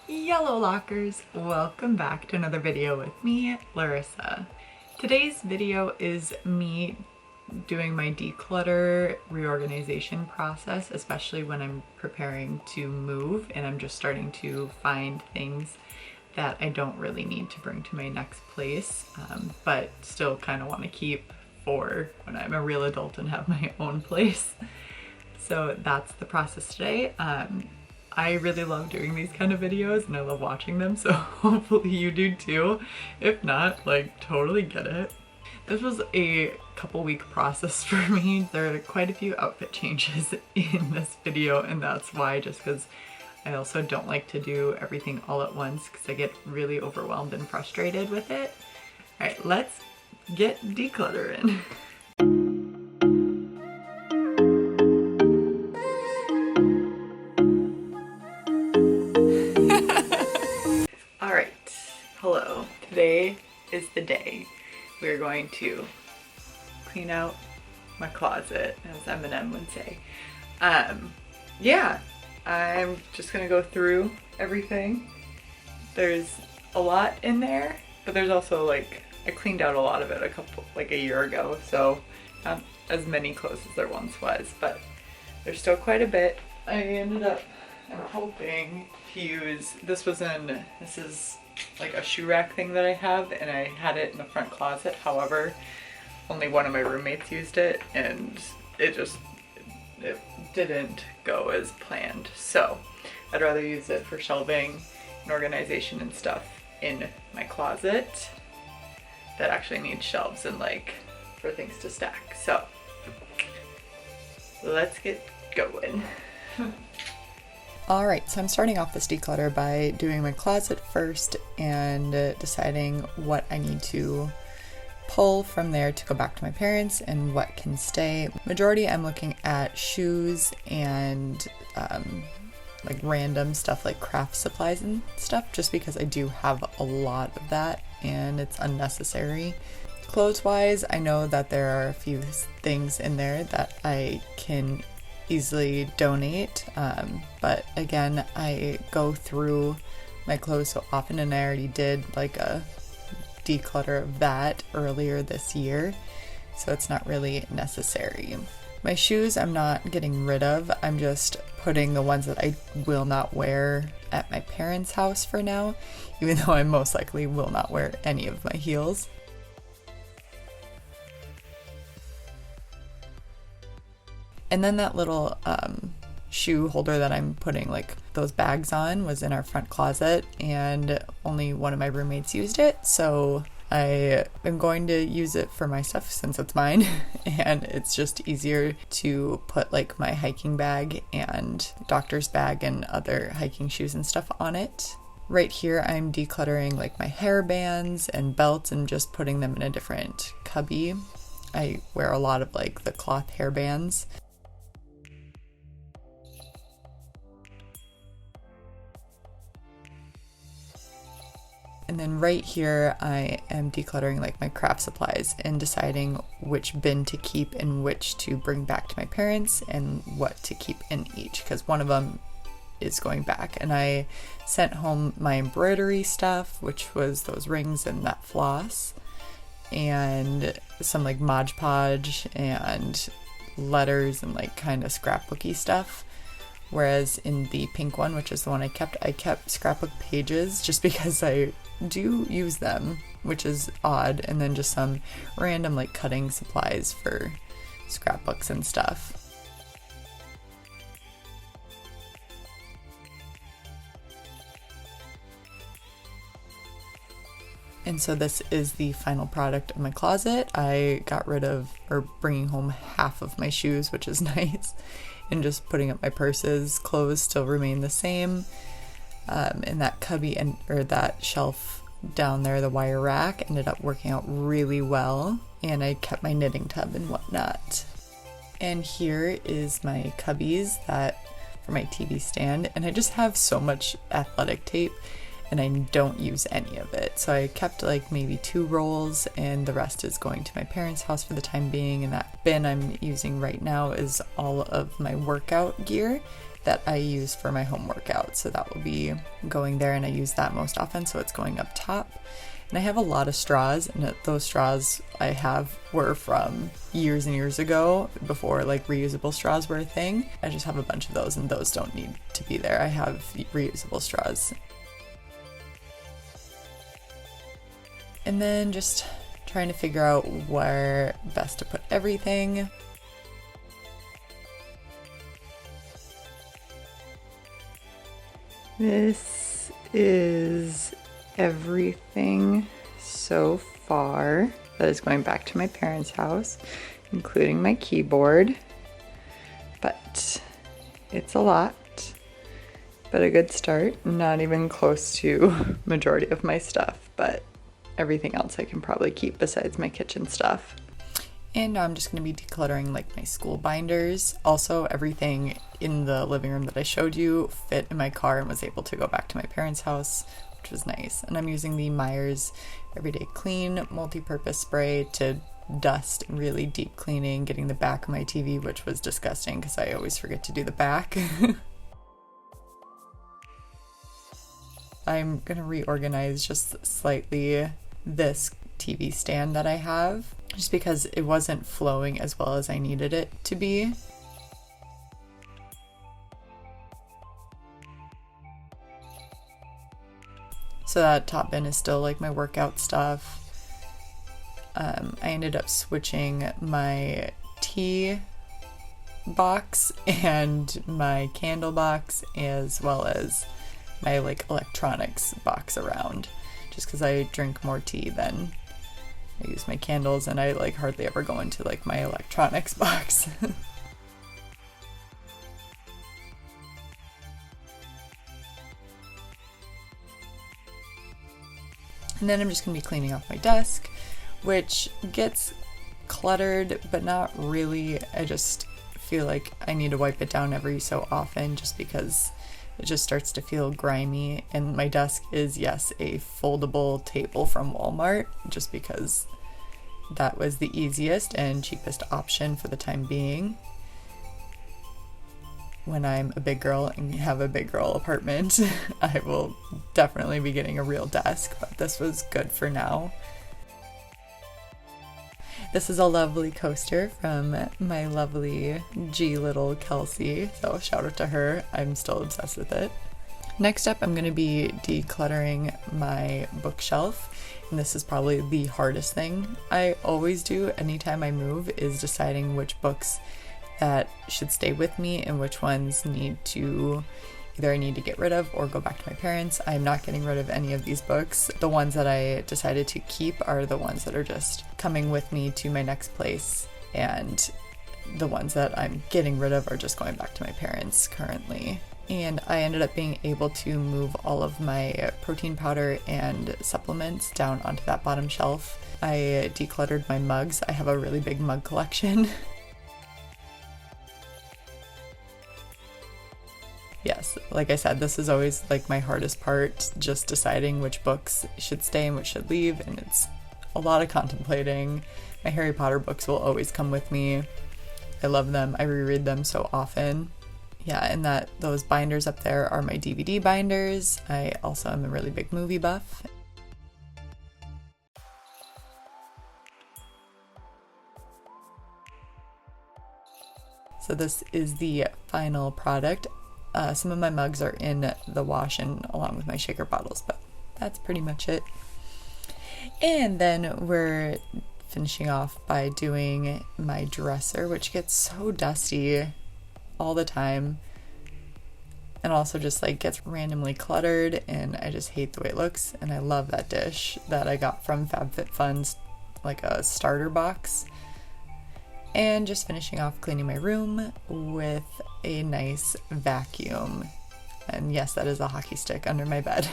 Yellow Lockers, welcome back to another video with me, Larissa. Today's video is me doing my declutter reorganization process, especially when I'm preparing to move and I'm just starting to find things that I don't really need to bring to my next place, but still kind of want to keep for when I'm a real adult and have my own place. So that's the process today. I really love doing these kind of videos and I love watching them, so hopefully you do too. If not, like, totally get it. This was a couple week process for me. There are quite a few outfit changes in this video, and that's why, just because I also don't like to do everything all at once because I get really overwhelmed and frustrated with it. All right, let's get decluttering. Hello, today is the day we're going to clean out my closet, as Eminem would say. Yeah, I'm just gonna go through everything. There's a lot in there, but there's also, like, I cleaned out a lot of it a year ago, so not as many clothes as there once was, but there's still quite a bit. I'm hoping to use, this is like a shoe rack thing that I have, and I had it in the front closet. However, only one of my roommates used it and it didn't go as planned. So I'd rather use it for shelving and organization and stuff in my closet that actually needs shelves and, like, for things to stack. So let's get going. Alright, so I'm starting off this declutter by doing my closet first and deciding what I need to pull from there to go back to my parents and what can stay. Majority I'm looking at shoes and like random stuff like craft supplies and stuff, just because I do have a lot of that and it's unnecessary. Clothes wise, I know that there are a few things in there that I can easily donate, but again, I go through my clothes so often, and I already did like a declutter of that earlier this year, so it's not really necessary. My shoes I'm not getting rid of, I'm just putting the ones that I will not wear at my parents' house for now, even though I most likely will not wear any of my heels. And then that little shoe holder that I'm putting like those bags on was in our front closet, and only one of my roommates used it, so I am going to use it for my stuff since it's mine and it's just easier to put like my hiking bag and doctor's bag and other hiking shoes and stuff on it. Right here I'm decluttering like my hair bands and belts and just putting them in a different cubby. I wear a lot of like the cloth hair bands. And then right here, I am decluttering like my craft supplies and deciding which bin to keep and which to bring back to my parents and what to keep in each, because one of them is going back. And I sent home my embroidery stuff, which was those rings and that floss, and some like Mod Podge and letters and like kind of scrapbooky stuff. Whereas in the pink one, which is the one I kept scrapbook pages just because I do use them, which is odd, and then just some random like cutting supplies for scrapbooks and stuff. And so this is the final product of my closet. I got rid of, or bringing home, half of my shoes, which is nice, and just putting up my purses. Clothes still remain the same. And that cubby or that shelf down there, the wire rack, ended up working out really well, and I kept my knitting tub and whatnot. And here is my cubbies for my TV stand, and I just have so much athletic tape and I don't use any of it. So I kept like maybe 2 rolls, and the rest is going to my parents' house for the time being. And that bin I'm using right now is all of my workout gear that I use for my home workout. So that will be going there, and I use that most often, so it's going up top. And I have a lot of straws, and those straws I have were from years and years ago, before like reusable straws were a thing. I just have a bunch of those, and those don't need to be there. I have reusable straws. And then just trying to figure out where best to put everything. This is everything so far that is going back to my parents' house, including my keyboard. But it's a lot, but a good start. Not even close to majority of my stuff, but everything else I can probably keep besides my kitchen stuff. And now I'm just going to be decluttering like my school binders. Also, everything in the living room that I showed you fit in my car and was able to go back to my parents' house, which was nice. And I'm using the Myers Everyday Clean multi-purpose spray to dust and really deep cleaning, getting the back of my TV, which was disgusting because I always forget to do the back. I'm gonna reorganize just slightly this TV stand that I have, just because it wasn't flowing as well as I needed it to be. So that top bin is still like my workout stuff. I ended up switching my tea box and my candle box, as well as my like electronics box around, just because I drink more tea than I use my candles, and I like hardly ever go into like my electronics box. And then I'm just going to be cleaning off my desk, which gets cluttered, but not really. I just feel like I need to wipe it down every so often, just because it just starts to feel grimy. And my desk is, yes, a foldable table from Walmart, just because that was the easiest and cheapest option for the time being. When I'm a big girl and have a big girl apartment, I will definitely be getting a real desk, but this was good for now. This is a lovely coaster from my lovely Little Kelsey, so shout out to her. I'm still obsessed with it. Next up, I'm going to be decluttering my bookshelf, and this is probably the hardest thing I always do anytime I move, is deciding which books that should stay with me and which ones need to either I need to get rid of or go back to my parents. I'm not getting rid of any of these books. The ones that I decided to keep are the ones that are just coming with me to my next place, and the ones that I'm getting rid of are just going back to my parents currently. And I ended up being able to move all of my protein powder and supplements down onto that bottom shelf. I decluttered my mugs. I have a really big mug collection. Yes, like I said, this is always like my hardest part, just deciding which books should stay and which should leave, and it's a lot of contemplating. My Harry Potter books will always come with me. I love them. I reread them so often. Yeah, and those binders up there are my DVD binders. I also am a really big movie buff. So this is the final product. Some of my mugs are in the wash and along with my shaker bottles, but that's pretty much it. And then we're finishing off by doing my dresser, which gets so dusty all the time, and also just like gets randomly cluttered, and I just hate the way it looks. And I love that dish that I got from FabFitFun's, like a starter box. And just finishing off cleaning my room with a nice vacuum. And yes, that is a hockey stick under my bed.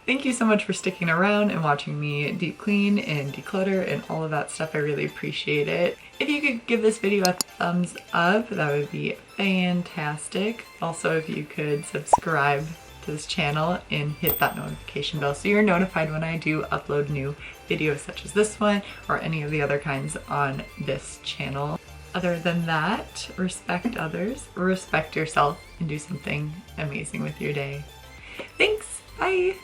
Thank you so much for sticking around and watching me deep clean and declutter and all of that stuff. I really appreciate it. If you could give this video a thumbs up, that would be fantastic. Also, if you could subscribe to this channel and hit that notification bell so you're notified when I do upload new videos such as this one or any of the other kinds on this channel. Other than that, respect others, respect yourself, and do something amazing with your day. Thanks, bye!